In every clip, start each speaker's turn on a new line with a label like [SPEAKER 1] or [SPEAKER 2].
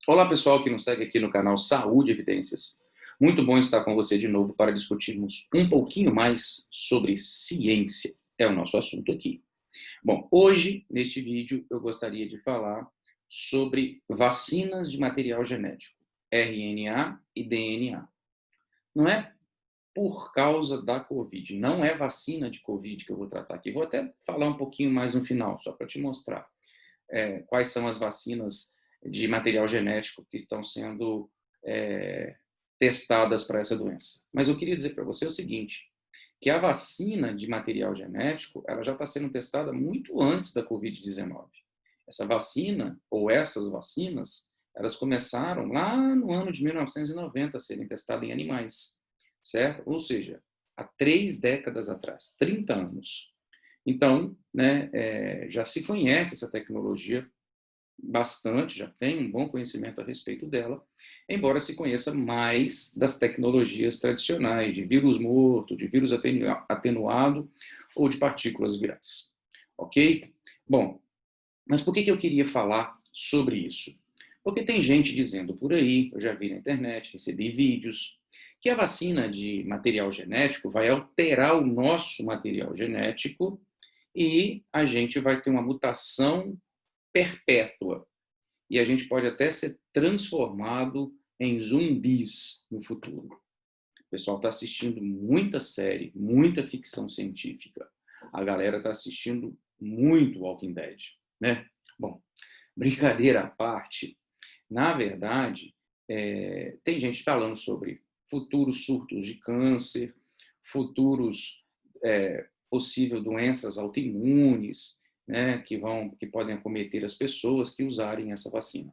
[SPEAKER 1] Olá, pessoal que nos segue aqui no canal Saúde e Evidências. Muito bom estar com você de novo para discutirmos um pouquinho mais sobre ciência. É o nosso assunto aqui. Bom, hoje, neste vídeo, eu gostaria de falar sobre vacinas de material genético, RNA e DNA. Não é por causa da Covid, não é vacina de Covid que eu vou tratar aqui. Vou até falar um pouquinho mais no final, só para te mostrar quais são as vacinas de material genético que estão sendo testadas para essa doença. Mas eu queria dizer para você o seguinte, que a vacina de material genético, ela já está sendo testada muito antes da Covid-19. Essa vacina, ou essas vacinas, elas começaram lá no ano de 1990 a serem testadas em animais, certo? Ou seja, há 3 décadas atrás, 30 anos. Então, já se conhece essa tecnologia bastante, já tem um bom conhecimento a respeito dela, embora se conheça mais das tecnologias tradicionais, de vírus morto, de vírus atenuado ou de partículas virais. Ok? Bom, mas por que eu queria falar sobre isso? Porque tem gente dizendo por aí, eu já vi na internet, recebi vídeos, que a vacina de material genético vai alterar o nosso material genético e a gente vai ter uma mutação perpétua. E a gente pode até ser transformado em zumbis no futuro. O pessoal está assistindo muita série, muita ficção científica. A galera está assistindo muito Walking Dead, né? Bom, brincadeira à parte, na verdade, tem gente falando sobre futuros surtos de câncer, futuros possíveis doenças autoimunes, né, que podem acometer as pessoas que usarem essa vacina.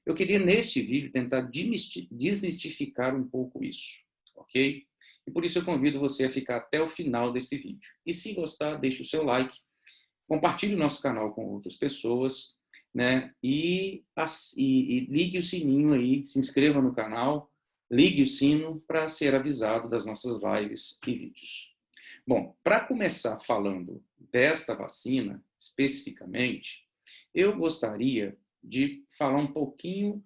[SPEAKER 1] Eu queria, neste vídeo, tentar desmistificar um pouco isso, ok? E por isso eu convido você a ficar até o final desse vídeo. E se gostar, deixe o seu like, compartilhe o nosso canal com outras pessoas, né? E ligue o sininho aí, se inscreva no canal, ligue o sino para ser avisado das nossas lives e vídeos. Bom, para começar falando desta vacina, especificamente, eu gostaria de falar um pouquinho,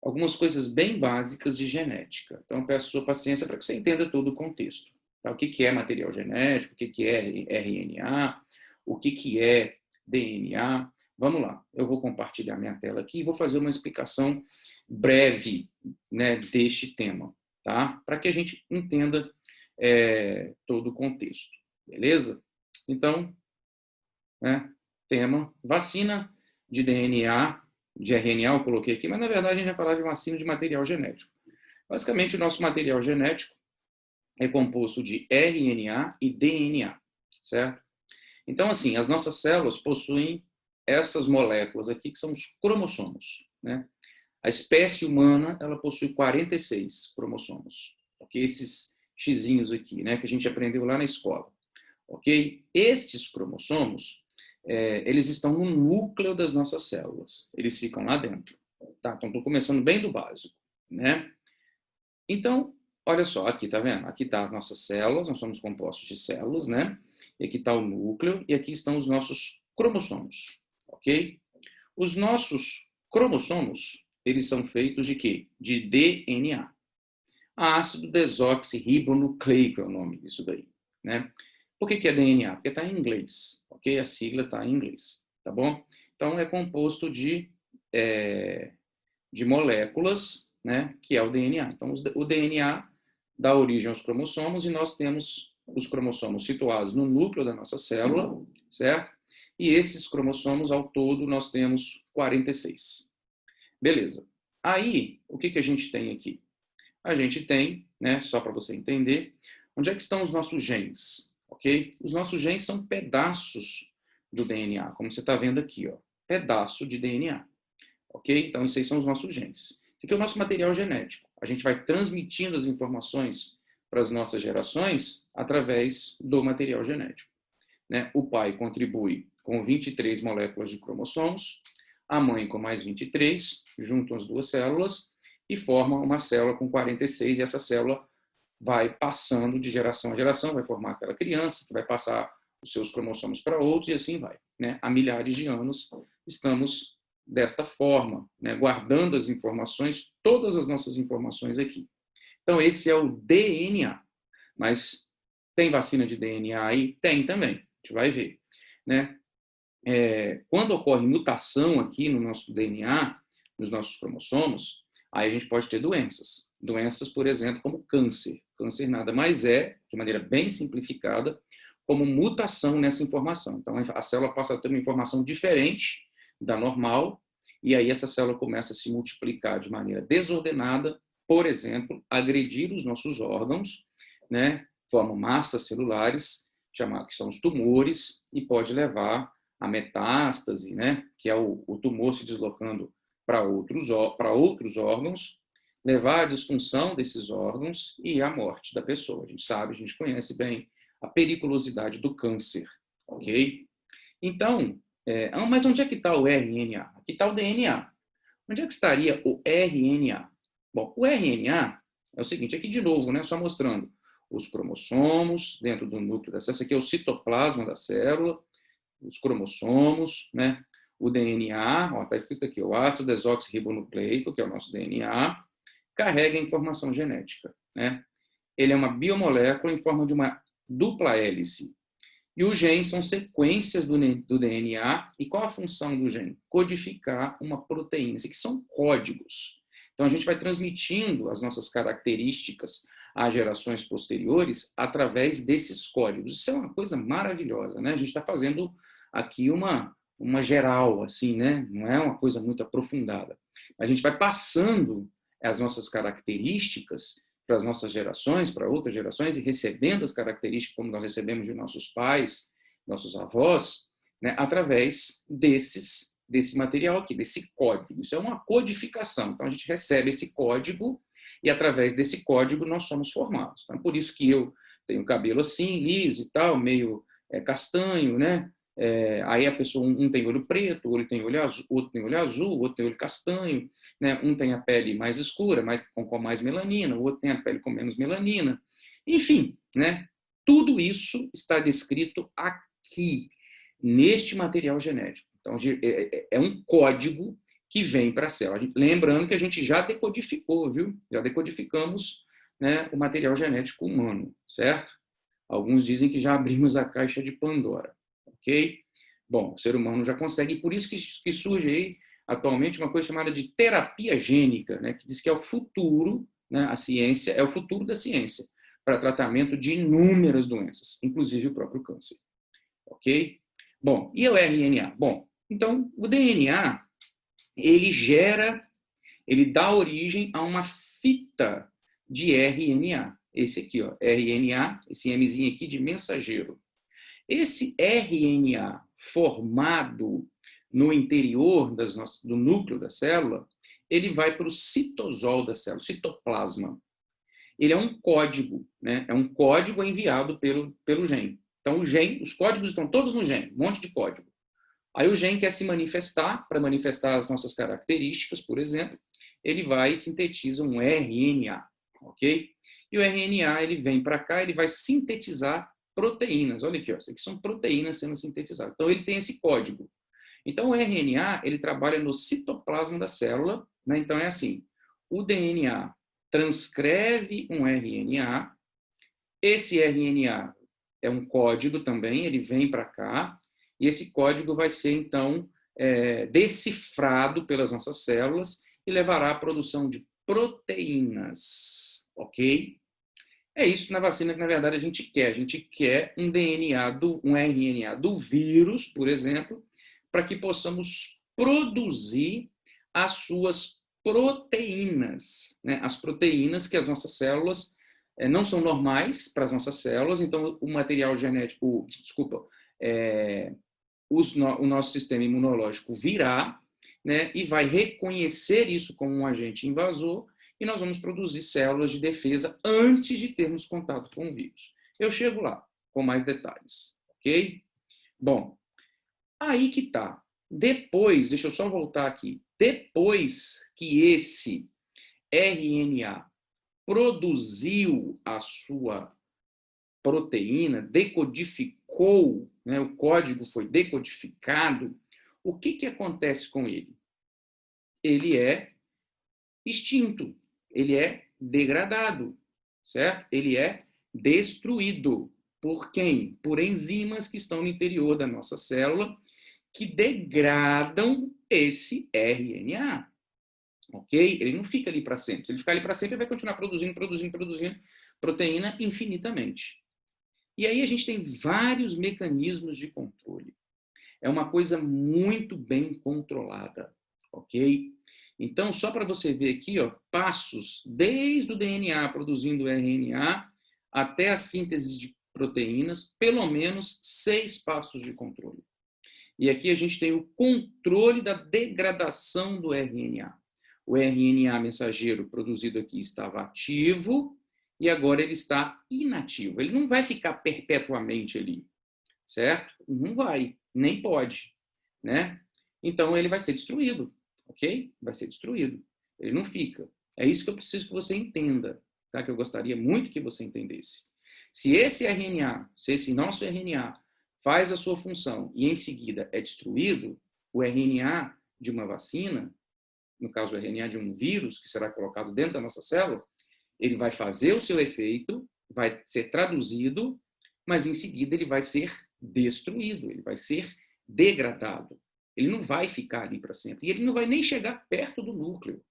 [SPEAKER 1] algumas coisas bem básicas de genética. Então, eu peço sua paciência para que você entenda todo o contexto. Tá? O que é material genético, o que é RNA, o que é DNA. Vamos lá, eu vou compartilhar minha tela aqui e vou fazer uma explicação breve, né, deste tema, tá? Para que a gente entenda todo o contexto, beleza? Então, né, tema, vacina de DNA, de RNA, eu coloquei aqui, mas na verdade a gente vai falar de vacina de material genético. Basicamente, o nosso material genético é composto de RNA e DNA, certo? Então, assim, as nossas células possuem essas moléculas aqui, que são os cromossomos, né? A espécie humana, ela possui 46 cromossomos, ok? Esses xizinhos aqui, né, que a gente aprendeu lá na escola, ok? Estes cromossomos, eles estão no núcleo das nossas células, eles ficam lá dentro, tá? Então, estou começando bem do básico, né? Então, olha só, aqui, tá vendo? Aqui tá as nossas células, nós somos compostos de células, né? E aqui está o núcleo, e aqui estão os nossos cromossomos, ok? Os nossos cromossomos, eles são feitos de quê? De DNA. Ácido desoxirribonucleico é o nome disso daí, né? Por que é DNA? Porque está em inglês, ok? A sigla está em inglês, tá bom? Então, é composto de moléculas, né, que é o DNA. Então, o DNA dá origem aos cromossomos e nós temos os cromossomos situados no núcleo da nossa célula, certo? E esses cromossomos, ao todo, nós temos 46. Beleza. Aí, o que a gente tem aqui? A gente tem, né, só para você entender, onde é que estão os nossos genes, ok? Os nossos genes são pedaços do DNA, como você está vendo aqui, ó, pedaço de DNA, ok? Então, esses são os nossos genes. Esse aqui é o nosso material genético. A gente vai transmitindo as informações para as nossas gerações através do material genético, né? O pai contribui com 23 moléculas de cromossomos, a mãe com mais 23, juntam as duas células e formam uma célula com 46, e essa célula vai passando de geração a geração, vai formar aquela criança que vai passar os seus cromossomos para outros e assim vai, né? Há milhares de anos estamos desta forma, né, guardando as informações, todas as nossas informações aqui. Então, esse é o DNA. Mas tem vacina de DNA aí? Tem também, a gente vai ver. Né? Quando ocorre mutação aqui no nosso DNA, nos nossos cromossomos, aí a gente pode ter doenças. Doenças, por exemplo, como câncer. Câncer nada mais é, de maneira bem simplificada, como mutação nessa informação. Então, a célula passa a ter uma informação diferente da normal, e aí essa célula começa a se multiplicar de maneira desordenada, por exemplo, agredir os nossos órgãos, né? Formam massas celulares, que são os tumores, e pode levar a metástase, né? Que é o tumor se deslocando para outros órgãos, levar à disfunção desses órgãos e à morte da pessoa. A gente sabe, a gente conhece bem a periculosidade do câncer, ok? Então, mas onde é que está o RNA? Aqui está o DNA. Onde é que estaria o RNA? Bom, o RNA é o seguinte, aqui de novo, né, só mostrando os cromossomos dentro do núcleo da célula. Esse aqui é o citoplasma da célula, os cromossomos, né? O DNA, está escrito aqui, o ácido desoxirribonucleico, que é o nosso DNA, carrega a informação genética, né? Ele é uma biomolécula em forma de uma dupla hélice. E os genes são sequências do DNA. E qual a função do gene? Codificar uma proteína. Isso aqui são códigos. Então, a gente vai transmitindo as nossas características às gerações posteriores através desses códigos. Isso é uma coisa maravilhosa, né? A gente está fazendo aqui uma geral, assim, né? Não é uma coisa muito aprofundada. A gente vai passando as nossas características para as nossas gerações, para outras gerações, e recebendo as características como nós recebemos de nossos pais, nossos avós, né, através desse material aqui, desse código. Isso é uma codificação. Então, a gente recebe esse código e, através desse código, nós somos formados. Então, por isso que eu tenho cabelo assim, liso e tal, meio castanho, né? Aí a pessoa, um tem olho preto, outro tem olho azul, outro tem olho castanho, né? Um tem a pele mais escura, com mais melanina, o outro tem a pele com menos melanina. Enfim, né? Tudo isso está descrito aqui, neste material genético. Então, é um código que vem para a célula. Lembrando que a gente já decodificou, viu? Já decodificamos, né, o material genético humano, certo? Alguns dizem que já abrimos a caixa de Pandora. Ok? Bom, o ser humano já consegue, por isso que surge aí atualmente uma coisa chamada de terapia gênica, né, que diz que é o futuro, né, a ciência é o futuro da ciência para tratamento de inúmeras doenças, inclusive o próprio câncer. Ok? Bom, e o RNA? Bom, então o DNA ele dá origem a uma fita de RNA. Esse aqui, ó, RNA, esse Mzinho aqui de mensageiro. Esse RNA formado no interior do núcleo da célula, ele vai para o citosol da célula, citoplasma. Ele é um código, né? É um código enviado pelo gene. Então, os códigos estão todos no gene, um monte de código. Aí o gene quer se manifestar, para manifestar as nossas características, por exemplo, ele vai e sintetiza um RNA, ok? E o RNA, ele vem para cá, ele vai sintetizar proteínas. Olha aqui, ó, isso aqui são proteínas sendo sintetizadas. Então, ele tem esse código. Então, o RNA, ele trabalha no citoplasma da célula, né? Então, é assim, o DNA transcreve um RNA, esse RNA é um código também, ele vem para cá, e esse código vai ser, então, decifrado pelas nossas células e levará à produção de proteínas, ok? É isso na vacina que, na verdade, a gente quer. A gente quer um RNA do vírus, por exemplo, para que possamos produzir as suas proteínas, né? As proteínas que as nossas células não são normais para as nossas células, então o material genético, o nosso sistema imunológico virá, né, e vai reconhecer isso como um agente invasor, e nós vamos produzir células de defesa antes de termos contato com o vírus. Eu chego lá com mais detalhes, ok? Bom, aí que tá. Depois, deixa eu só voltar aqui. Depois que esse RNA produziu a sua proteína, decodificou, né, o código foi decodificado, o que acontece com ele? ele é extinto, ele é degradado, certo? Ele é destruído. Por quem? Por enzimas que estão no interior da nossa célula, que degradam esse RNA. Ok? Ele não fica ali para sempre. Se ele ficar ali para sempre, ele vai continuar produzindo proteína infinitamente. E aí a gente tem vários mecanismos de controle. É uma coisa muito bem controlada, ok? Então, só para você ver aqui, ó, passos desde o DNA produzindo RNA até a síntese de proteínas, pelo menos 6 passos de controle. E aqui a gente tem o controle da degradação do RNA. O RNA mensageiro produzido aqui estava ativo e agora ele está inativo. Ele não vai ficar perpetuamente ali, certo? Não vai, nem pode, né? Então ele vai ser destruído, ok? Vai ser destruído. Ele não fica. É isso que eu preciso que você entenda, tá? Que eu gostaria muito que você entendesse. Se esse RNA, se esse nosso RNA faz a sua função e em seguida é destruído, o RNA de uma vacina, no caso o RNA de um vírus que será colocado dentro da nossa célula, ele vai fazer o seu efeito, vai ser traduzido, mas em seguida ele vai ser destruído, ele vai ser degradado. Ele não vai ficar ali para sempre. E ele não vai nem chegar perto do núcleo.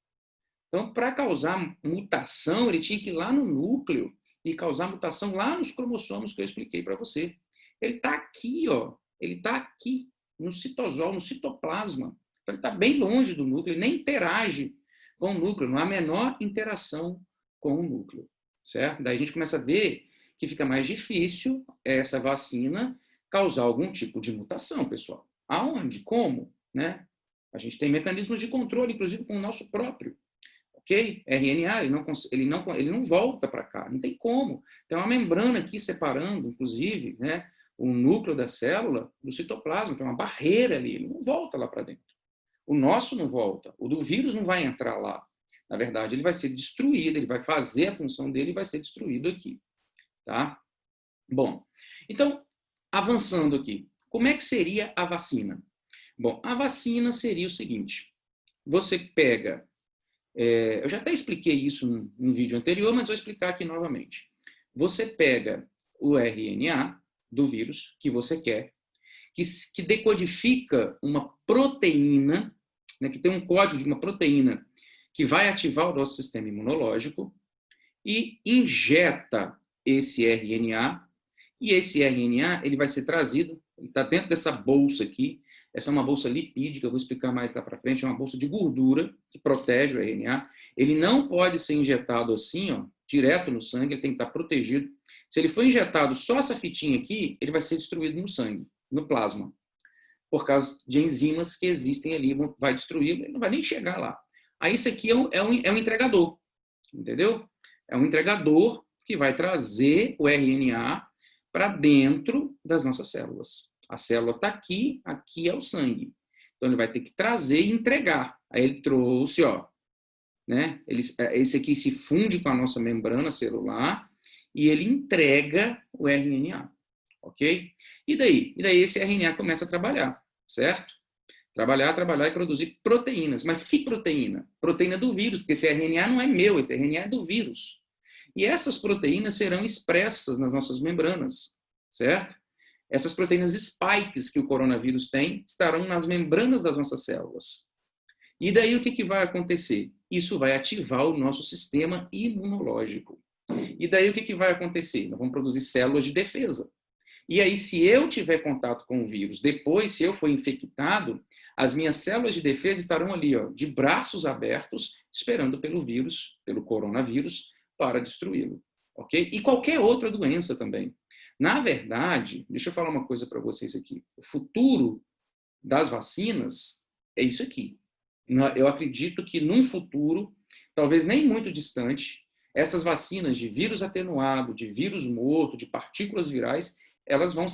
[SPEAKER 1] Então, para causar mutação, ele tinha que ir lá no núcleo e causar mutação lá nos cromossomos que eu expliquei para você. Ele está aqui, ó. Ele está aqui, no citosol, no citoplasma. Então, ele está bem longe do núcleo, ele nem interage com o núcleo, não há a menor interação com o núcleo, certo? Daí a gente começa a ver que fica mais difícil essa vacina causar algum tipo de mutação, pessoal. Aonde? Como? Né? A gente tem mecanismos de controle, inclusive com o nosso próprio. Ok? RNA, ele não volta para cá, não tem como. Tem uma membrana aqui separando, inclusive, né, o núcleo da célula do citoplasma, tem uma barreira ali, ele não volta lá para dentro. O nosso não volta, o do vírus não vai entrar lá. Na verdade, ele vai ser destruído, ele vai fazer a função dele e vai ser destruído aqui. Tá? Bom, então, avançando aqui, como é que seria a vacina? Bom, a vacina seria o seguinte, você pega, eu já até expliquei isso no vídeo anterior, mas vou explicar aqui novamente. Você pega o RNA do vírus que você quer, que decodifica uma proteína, né, que tem um código de uma proteína que vai ativar o nosso sistema imunológico e injeta esse RNA, e esse RNA ele vai ser trazido, ele está dentro dessa bolsa aqui, essa é uma bolsa lipídica, eu vou explicar mais lá para frente, é uma bolsa de gordura que protege o RNA. Ele não pode ser injetado assim, ó, direto no sangue, ele tem que estar protegido. Se ele for injetado só essa fitinha aqui, ele vai ser destruído no sangue, no plasma, por causa de enzimas que existem ali, vai destruir, ele não vai nem chegar lá. Aí isso aqui é um entregador, entendeu? É um entregador que vai trazer o RNA para dentro das nossas células. A célula está aqui, aqui é o sangue. Então, ele vai ter que trazer e entregar. Aí ele trouxe, ó, né? Esse aqui se funde com a nossa membrana celular e ele entrega o RNA, ok? E daí? E daí esse RNA começa a trabalhar, certo? Trabalhar e produzir proteínas. Mas que proteína? Proteína do vírus, porque esse RNA não é meu, esse RNA é do vírus. E essas proteínas serão expressas nas nossas membranas, certo? Essas proteínas spikes que o coronavírus tem estarão nas membranas das nossas células. E daí o que vai acontecer? Isso vai ativar o nosso sistema imunológico. E daí o que vai acontecer? Nós vamos produzir células de defesa. E aí, se eu tiver contato com o vírus, depois, se eu for infectado, as minhas células de defesa estarão ali, ó, de braços abertos, esperando pelo vírus, pelo coronavírus, para destruí-lo. Ok? E qualquer outra doença também. Na verdade, deixa eu falar uma coisa para vocês aqui. O futuro das vacinas é isso aqui. Eu acredito que num futuro, talvez nem muito distante, essas vacinas de vírus atenuado, de vírus morto, de partículas virais, elas vão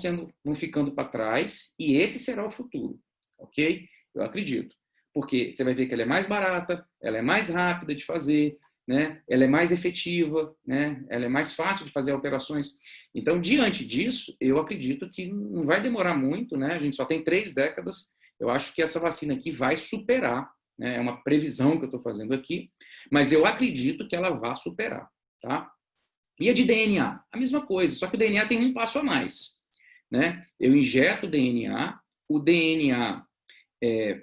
[SPEAKER 1] ficando para trás e esse será o futuro, ok? Eu acredito. Porque você vai ver que ela é mais barata, ela é mais rápida de fazer, né? Ela é mais efetiva, né? Ela é mais fácil de fazer alterações. Então, diante disso, eu acredito que não vai demorar muito, né? A gente só tem 3 décadas. Eu acho que essa vacina aqui vai superar, né? É uma previsão que eu estou fazendo aqui, mas eu acredito que ela vá superar, tá? E a de DNA? A mesma coisa, só que o DNA tem um passo a mais, né? Eu injeto o DNA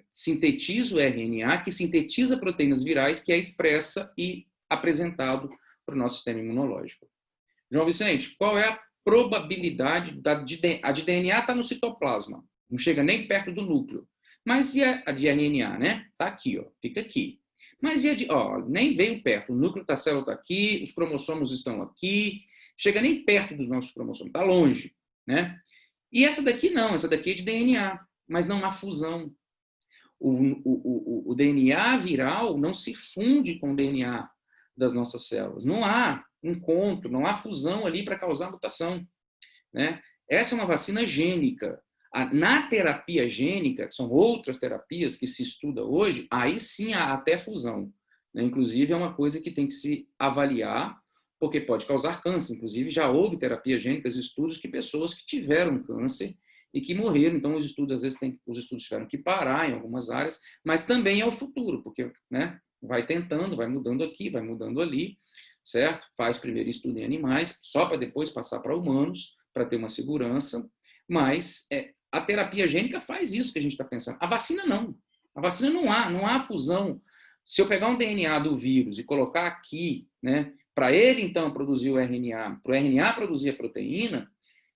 [SPEAKER 1] sintetiza o RNA, que sintetiza proteínas virais, que é expressa e apresentado para o nosso sistema imunológico. João Vicente, qual é a probabilidade a de DNA está no citoplasma, não chega nem perto do núcleo. Mas e a de RNA, né? Está aqui, ó, fica aqui. Mas e a de, ó, nem veio perto, o núcleo da célula está aqui, os cromossomos estão aqui, chega nem perto dos nossos cromossomos, está longe, né? E essa daqui não, essa daqui é de DNA, mas não há fusão. O DNA viral não se funde com o DNA das nossas células. Não há encontro, não há fusão ali para causar mutação, né? Essa é uma vacina gênica. Na terapia gênica, que são outras terapias que se estuda hoje, aí sim há até fusão, né? Inclusive, é uma coisa que tem que se avaliar, porque pode causar câncer. Inclusive, já houve terapias gênicas, estudos que pessoas que tiveram câncer e que morreram. Então, os estudos, às vezes, os estudos tiveram que parar em algumas áreas, mas também é o futuro, porque, né, vai tentando, vai mudando aqui, vai mudando ali, certo? Faz primeiro estudo em animais, só para depois passar para humanos, para ter uma segurança, mas a terapia gênica faz isso que a gente está pensando. A vacina não. A vacina não há fusão. Se eu pegar um DNA do vírus e colocar aqui, né, para ele, então, produzir o RNA, para o RNA produzir a proteína,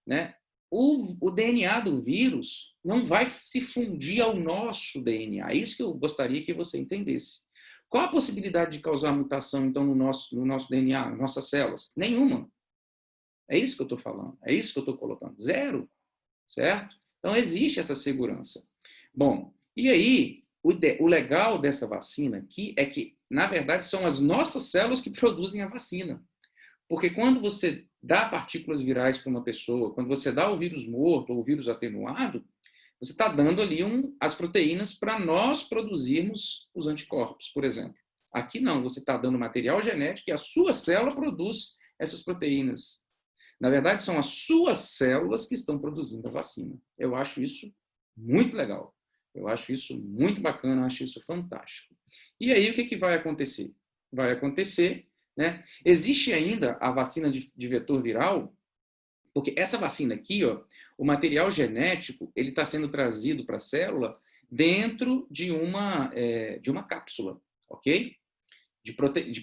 [SPEAKER 1] né, o DNA do vírus não vai se fundir ao nosso DNA. É isso que eu gostaria que você entendesse. Qual a possibilidade de causar mutação, então, no nosso DNA, nas nossas células? Nenhuma. É isso que eu estou falando. É isso que eu estou colocando. Zero. Certo? Então, existe essa segurança. Bom, e aí, o legal dessa vacina aqui é que, na verdade, são as nossas células que produzem a vacina. Porque quando você dá partículas virais para uma pessoa, quando você dá o vírus morto ou o vírus atenuado, você está dando ali as proteínas para nós produzirmos os anticorpos, por exemplo. Aqui não, você está dando material genético e a sua célula produz essas proteínas. Na verdade, são as suas células que estão produzindo a vacina. Eu acho isso muito legal. Eu acho isso muito bacana, eu acho isso fantástico. E aí, o que vai acontecer? Vai acontecer, né? Existe ainda a vacina de vetor viral, porque essa vacina aqui, ó, o material genético, ele está sendo trazido para a célula dentro de uma cápsula, ok?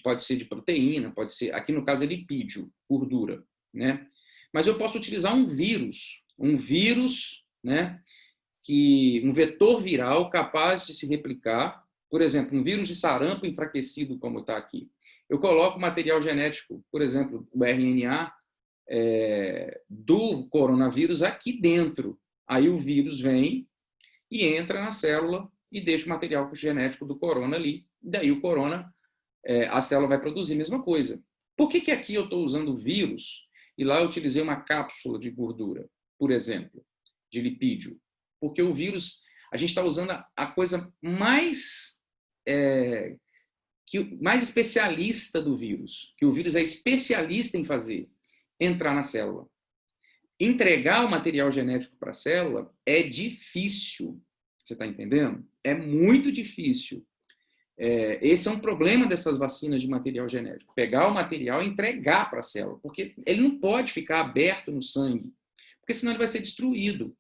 [SPEAKER 1] Pode ser de proteína, pode ser, aqui no caso é lipídio, gordura, né? Mas eu posso utilizar um vírus, né? Um vetor viral capaz de se replicar, por exemplo, um vírus de sarampo enfraquecido, como está aqui. Eu coloco material genético, por exemplo, o RNA do coronavírus aqui dentro. Aí o vírus vem e entra na célula e deixa o material genético do corona ali. Daí o corona, a célula vai produzir a mesma coisa. Por que aqui eu estou usando vírus e lá eu utilizei uma cápsula de gordura, por exemplo, de lipídio? Porque o vírus, a gente está usando a coisa mais especialista do vírus, que o vírus é especialista em fazer, entrar na célula. Entregar o material genético para a célula é difícil. Você está entendendo? É muito difícil. Esse é um problema dessas vacinas de material genético. Pegar o material e entregar para a célula, porque ele não pode ficar aberto no sangue, porque senão ele vai ser destruído.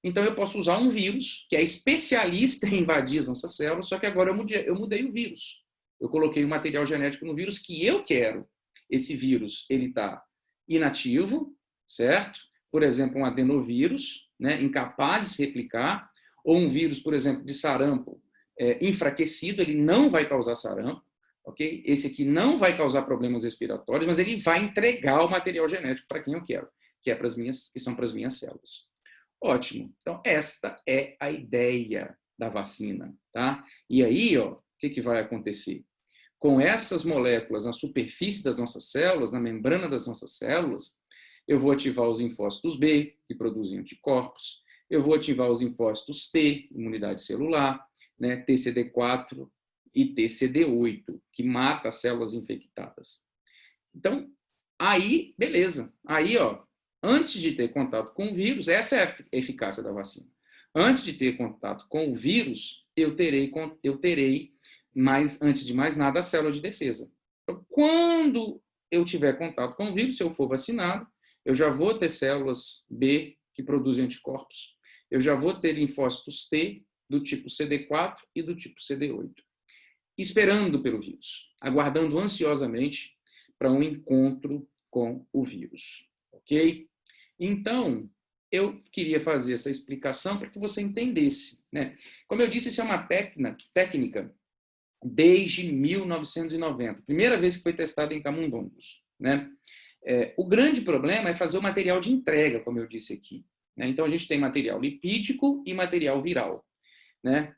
[SPEAKER 1] Então, eu posso usar um vírus, que é especialista em invadir as nossas células, só que agora eu mudei o vírus. Eu coloquei o material genético no vírus que eu quero. Esse vírus, ele está inativo, certo? Por exemplo, um adenovírus, né, incapaz de se replicar, ou um vírus, por exemplo, de sarampo, enfraquecido, ele não vai causar sarampo, ok? Esse aqui não vai causar problemas respiratórios, mas ele vai entregar o material genético para quem eu quero, que são para as minhas células. Ótimo. Então, esta é a ideia da vacina, tá? E aí, ó, o que vai acontecer? Com essas moléculas na superfície das nossas células, na membrana das nossas células, eu vou ativar os linfócitos B, que produzem anticorpos, eu vou ativar os linfócitos T, imunidade celular, né, TCD4 e TCD8, que mata as células infectadas. Então, aí, beleza. Aí, ó, antes de ter contato com o vírus, essa é a eficácia da vacina. Antes de ter contato com o vírus, eu terei mais, antes de mais nada, a célula de defesa. Então, quando eu tiver contato com o vírus, se eu for vacinado, eu já vou ter células B que produzem anticorpos, eu já vou ter linfócitos T do tipo CD4 e do tipo CD8, esperando pelo vírus, aguardando ansiosamente para um encontro com o vírus, ok? Então, eu queria fazer essa explicação para que você entendesse, né? Como eu disse, isso é uma técnica desde 1990, primeira vez que foi testada em camundongos, né? O grande problema é fazer o material de entrega, como eu disse aqui, né? Então, a gente tem material lipídico e material viral, né?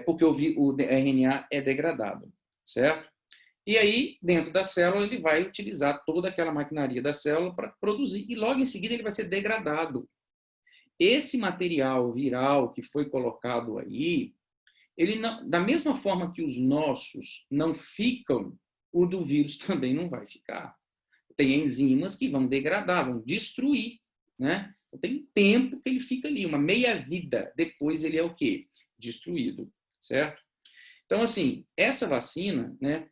[SPEAKER 1] Porque o RNA é degradado, certo? E aí, dentro da célula, ele vai utilizar toda aquela maquinaria da célula para produzir, e logo em seguida ele vai ser degradado. Esse material viral que foi colocado aí, ele não, da mesma forma que os nossos não ficam, o do vírus também não vai ficar. Tem enzimas que vão degradar, vão destruir, né? Tem tempo que ele fica ali, uma meia-vida. Depois ele é o quê? Destruído, certo? Então, assim, essa vacina, né,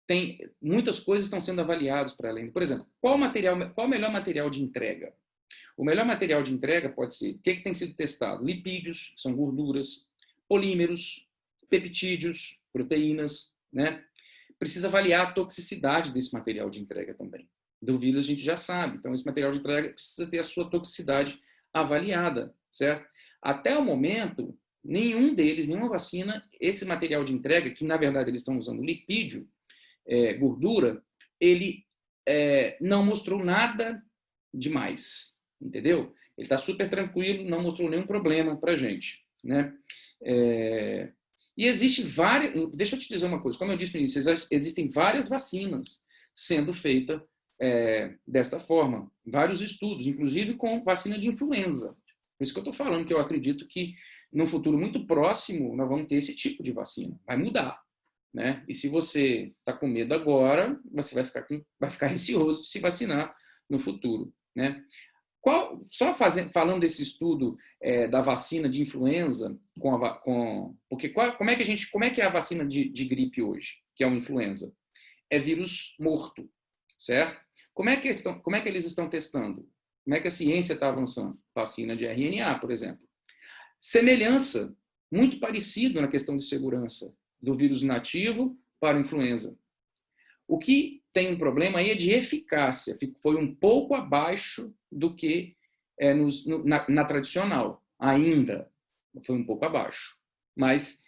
[SPEAKER 1] tem muitas coisas estão sendo avaliadas para ela ainda. Por exemplo, qual o melhor material de entrega? O melhor material de entrega pode ser, o que tem sido testado? Lipídios, que são gorduras, polímeros, peptídeos, proteínas, né? Precisa avaliar a toxicidade desse material de entrega também. Do vírus a gente já sabe, então esse material de entrega precisa ter a sua toxicidade avaliada, certo? Até o momento, nenhum deles, nenhuma vacina, esse material de entrega, que na verdade eles estão usando lipídio, gordura, ele não mostrou nada demais, entendeu? Ele está super tranquilo, não mostrou nenhum problema para a gente, né? E existe várias... Deixa eu te dizer uma coisa. Como eu disse no início, existem várias vacinas sendo feitas desta forma. Vários estudos, inclusive com vacina de influenza. Por isso que eu estou falando que eu acredito que, num futuro muito próximo, nós vamos ter esse tipo de vacina. Vai mudar, né? E se você está com medo agora, você vai ficar receoso de se vacinar no futuro, né? Falando desse estudo da vacina de influenza, porque como é que é a vacina de gripe hoje, que é uma influenza? É vírus morto, certo? Como é que eles estão testando? Como é que a ciência está avançando? Vacina de RNA, por exemplo. Semelhança, muito parecido na questão de segurança do vírus nativo para a influenza. O que tem um problema aí é de eficácia, foi um pouco abaixo do que na tradicional, ainda foi um pouco abaixo. Mas,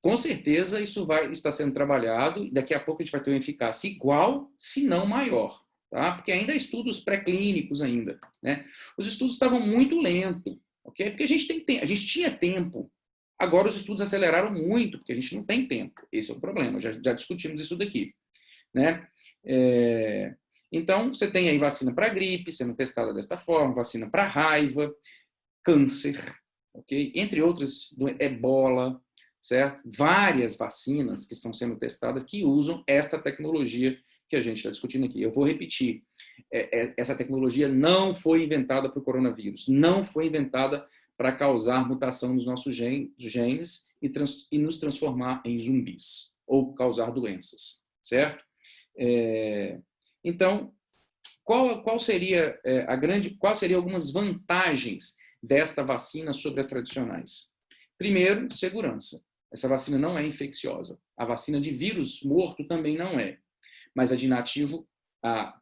[SPEAKER 1] com certeza, isso vai estar sendo trabalhado e daqui a pouco a gente vai ter uma eficácia igual, se não maior. Tá? Porque ainda há estudos pré-clínicos ainda, né? Os estudos estavam muito lentos, okay? Porque a gente tinha tempo. Agora os estudos aceleraram muito, porque a gente não tem tempo. Esse é o problema, já discutimos isso daqui, né? Então, você tem aí vacina para gripe, sendo testada desta forma, vacina para raiva, câncer, okay? Entre outras, ebola, certo? Várias vacinas que estão sendo testadas que usam esta tecnologia que a gente está discutindo aqui. Eu vou repetir, essa tecnologia não foi inventada para o coronavírus, não foi inventada para causar mutação nos nossos genes e nos transformar em zumbis, ou causar doenças, certo? Então, quais seriam algumas vantagens desta vacina sobre as tradicionais? Primeiro, segurança. Essa vacina não é infecciosa. A vacina de vírus morto também não é. Mas a de nativo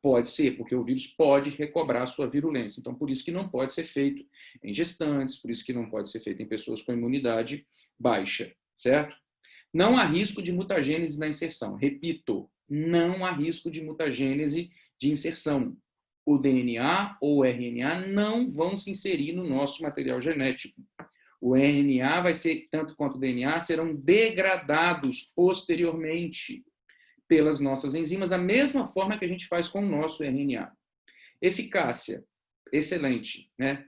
[SPEAKER 1] pode ser, porque o vírus pode recobrar a sua virulência. Então, por isso que não pode ser feito em gestantes, por isso que não pode ser feito em pessoas com imunidade baixa, certo? Não há risco de mutagênese na inserção. Repito, não há risco de mutagênese de inserção. O DNA ou o RNA não vão se inserir no nosso material genético. O RNA vai ser, tanto quanto o DNA, serão degradados posteriormente pelas nossas enzimas, da mesma forma que a gente faz com o nosso RNA. Eficácia, excelente, né?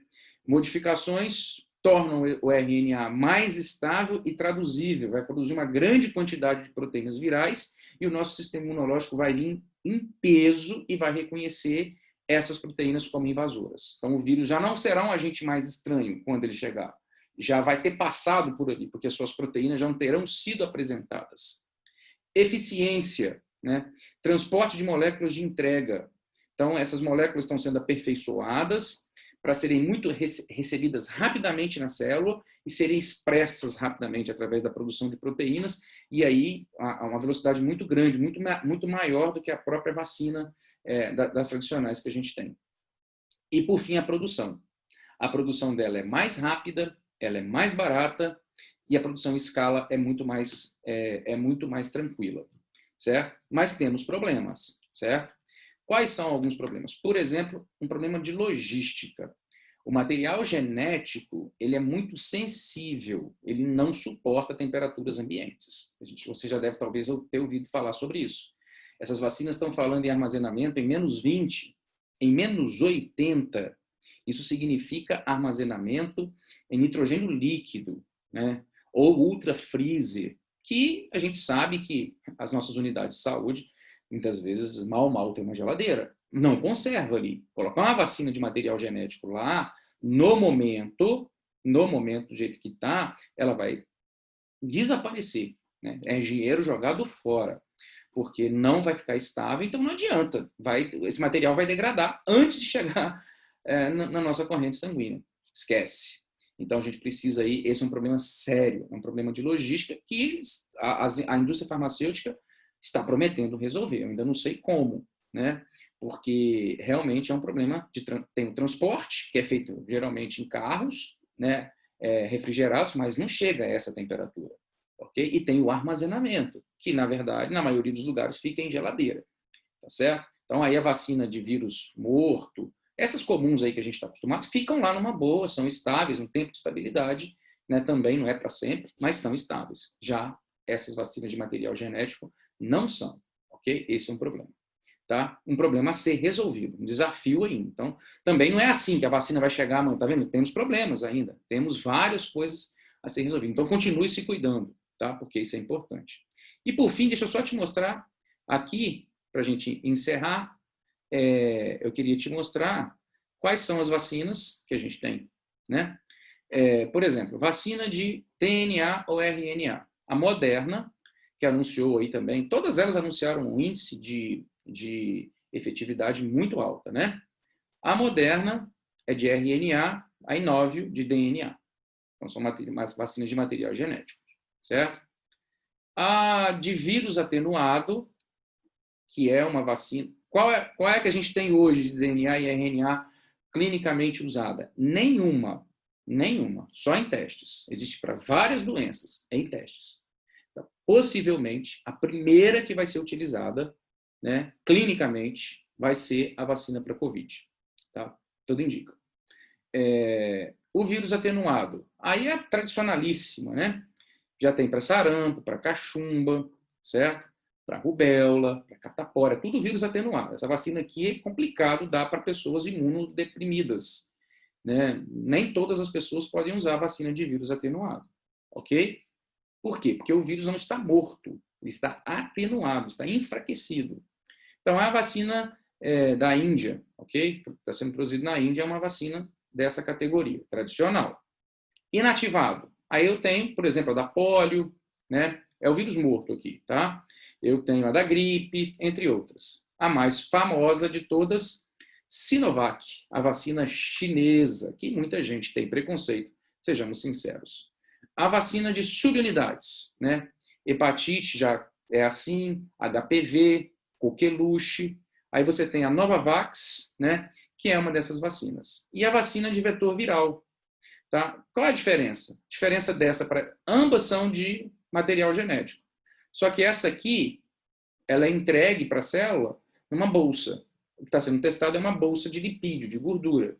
[SPEAKER 1] Modificações tornam o RNA mais estável e traduzível, vai produzir uma grande quantidade de proteínas virais e o nosso sistema imunológico vai vir em peso e vai reconhecer essas proteínas como invasoras. Então, o vírus já não será um agente mais estranho quando ele chegar. Já vai ter passado por ali, porque suas proteínas já não terão sido apresentadas. Eficiência, né? Transporte de moléculas de entrega. Então, essas moléculas estão sendo aperfeiçoadas para serem muito recebidas rapidamente na célula e serem expressas rapidamente através da produção de proteínas, e aí a uma velocidade muito grande, muito maior do que a própria vacina das tradicionais que a gente tem. E, por fim, a produção. A produção dela é mais rápida, ela é mais barata, e a produção em escala é muito mais tranquila, certo? Mas temos problemas, certo? Quais são alguns problemas? Por exemplo, um problema de logística. O material genético, ele é muito sensível, ele não suporta temperaturas ambientes. Você já deve talvez ter ouvido falar sobre isso. Essas vacinas estão falando em armazenamento em -20, em -80. Isso significa armazenamento em nitrogênio líquido, né? Ou ultra freezer, que a gente sabe que as nossas unidades de saúde muitas vezes mal tem uma geladeira. Não conserva ali. Colocar uma vacina de material genético lá, no momento do jeito que está, ela vai desaparecer, né? É dinheiro jogado fora, porque não vai ficar estável, então não adianta. Esse material vai degradar antes de chegar na nossa corrente sanguínea. Esquece. Então a gente precisa aí, esse é um problema sério, é um problema de logística que a indústria farmacêutica está prometendo resolver. Eu ainda não sei como, né? Porque realmente é um problema tem o transporte, que é feito geralmente em carros, né? Refrigerados, mas não chega a essa temperatura, ok? E tem o armazenamento, que na verdade, na maioria dos lugares, fica em geladeira, tá certo? Então aí a vacina de vírus morto, essas comuns aí que a gente está acostumado, ficam lá numa boa, são estáveis, um tempo de estabilidade, né? Também não é para sempre, mas são estáveis. Já essas vacinas de material genético não são, ok? Esse é um problema, tá? Um problema a ser resolvido, um desafio ainda. Então, também não é assim que a vacina vai chegar amanhã, tá vendo? Temos problemas ainda, temos várias coisas a ser resolvidas. Então, continue se cuidando, tá? Porque isso é importante. E, por fim, deixa eu só te mostrar aqui, para a gente encerrar, eu queria te mostrar quais são as vacinas que a gente tem, né? Por exemplo, vacina de DNA ou RNA. A Moderna, que anunciou aí também, todas elas anunciaram um índice de efetividade muito alta, né? A Moderna é de RNA, a Inovio de DNA. Então, são vacinas de material genético, certo? A de vírus atenuado, que é uma vacina... Qual é que a gente tem hoje de DNA e RNA clinicamente usada? Nenhuma. Só em testes. Existe para várias doenças, em testes. Então, possivelmente, a primeira que vai ser utilizada, né, clinicamente, vai ser a vacina para Covid. Tá? Tudo indica. O vírus atenuado. Aí é tradicionalíssima, né? Já tem para sarampo, para cachumba, certo? Para rubéola, para catapora, tudo vírus atenuado. Essa vacina aqui é complicado dar para pessoas imunodeprimidas, né? Nem todas as pessoas podem usar a vacina de vírus atenuado, ok? Por quê? Porque o vírus não está morto, ele está atenuado, está enfraquecido. Então, a vacina da Índia, ok? Está sendo produzida na Índia, é uma vacina dessa categoria, tradicional. Inativado. Aí eu tenho, por exemplo, a da polio, né? É o vírus morto aqui, tá? Eu tenho a da gripe, entre outras. A mais famosa de todas, Sinovac, a vacina chinesa, que muita gente tem preconceito, sejamos sinceros. A vacina de subunidades, né? Hepatite já é assim, HPV, coqueluche. Aí você tem a Novavax, né? Que é uma dessas vacinas. E a vacina de vetor viral. Tá? Qual é a diferença? A diferença dessa para ambas são de material genético. Só que essa aqui, ela é entregue para a célula numa bolsa. O que está sendo testado é uma bolsa de lipídio, de gordura.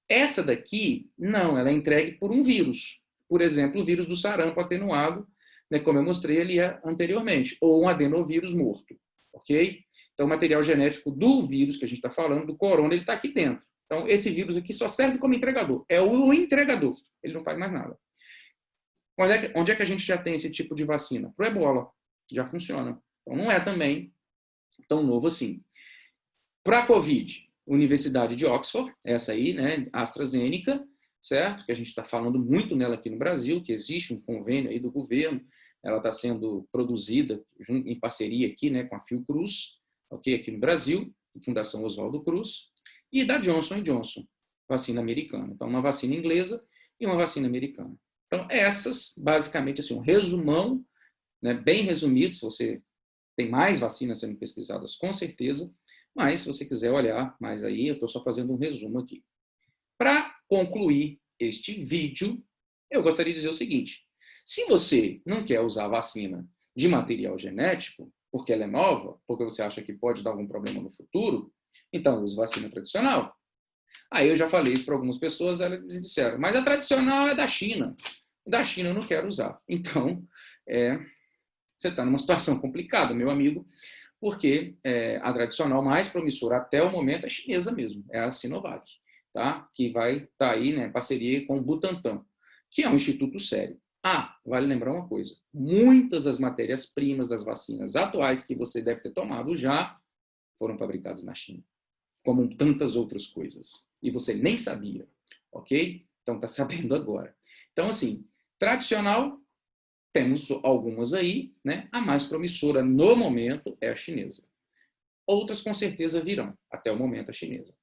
[SPEAKER 1] Essa daqui, não, ela é entregue por um vírus. Por exemplo, o vírus do sarampo atenuado, né, como eu mostrei ali anteriormente, ou um adenovírus morto. Ok? Então, o material genético do vírus que a gente está falando, do corona, ele está aqui dentro. Então, esse vírus aqui só serve como entregador. É o entregador. Ele não faz mais nada. Onde é que a gente já tem esse tipo de vacina? Para o ebola. Já funciona. Então, não é também tão novo assim. Para a Covid, Universidade de Oxford, essa aí, né, AstraZeneca, certo? Que a gente está falando muito nela aqui no Brasil, que existe um convênio aí do governo, ela está sendo produzida em parceria aqui, né, com a Fiocruz, ok, aqui no Brasil, Fundação Oswaldo Cruz, e da Johnson Johnson, vacina americana. Então, uma vacina inglesa e uma vacina americana. Então, essas, basicamente, assim, um resumão, né, bem resumido, se você tem mais vacinas sendo pesquisadas, com certeza, mas se você quiser olhar mais aí, eu estou só fazendo um resumo aqui. Para concluir este vídeo, eu gostaria de dizer o seguinte: se você não quer usar a vacina de material genético, porque ela é nova, porque você acha que pode dar algum problema no futuro, então use vacina tradicional. Aí eu já falei isso para algumas pessoas, elas disseram, mas a tradicional é da China. Da China eu não quero usar. Então, você está numa situação complicada, meu amigo, porque a tradicional mais promissora até o momento é chinesa mesmo, é a Sinovac, tá? Que vai estar aí, né, parceria com o Butantan, que é um instituto sério. Vale lembrar uma coisa, muitas das matérias-primas das vacinas atuais que você deve ter tomado já foram fabricadas na China, como tantas outras coisas. E você nem sabia, ok? Então está sabendo agora. Então, assim, tradicional, temos algumas aí, né? A mais promissora no momento é a chinesa. Outras com certeza virão, até o momento a chinesa.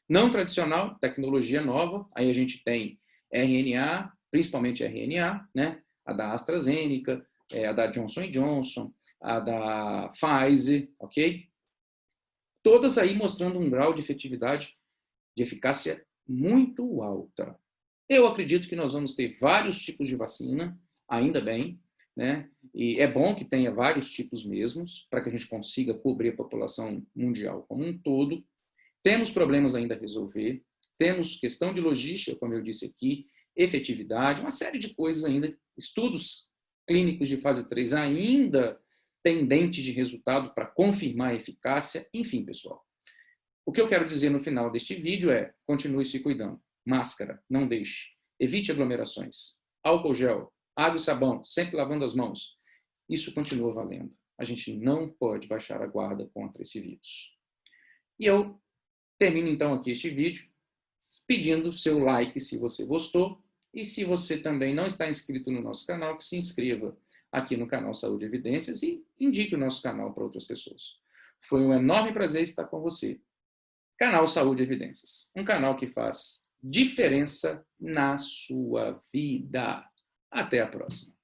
[SPEAKER 1] Não tradicional, tecnologia nova, aí a gente tem RNA, principalmente RNA, né? A da AstraZeneca, a da Johnson Johnson, a da Pfizer, ok? Todas aí mostrando um grau de efetividade, de eficácia muito alta. Eu acredito que nós vamos ter vários tipos de vacina, ainda bem, né? E é bom que tenha vários tipos mesmos, para que a gente consiga cobrir a população mundial como um todo. Temos problemas ainda a resolver, temos questão de logística, como eu disse aqui, efetividade, uma série de coisas ainda, estudos clínicos de fase 3 ainda pendentes de resultado para confirmar a eficácia, enfim, pessoal. O que eu quero dizer no final deste vídeo é, continue se cuidando. Máscara, não deixe. Evite aglomerações. Álcool gel, água e sabão, sempre lavando as mãos. Isso continua valendo. A gente não pode baixar a guarda contra esse vírus. E eu termino então aqui este vídeo pedindo seu like se você gostou e se você também não está inscrito no nosso canal, que se inscreva aqui no canal Saúde e Evidências e indique o nosso canal para outras pessoas. Foi um enorme prazer estar com você. Canal Saúde e Evidências, um canal que faz diferença na sua vida. Até a próxima.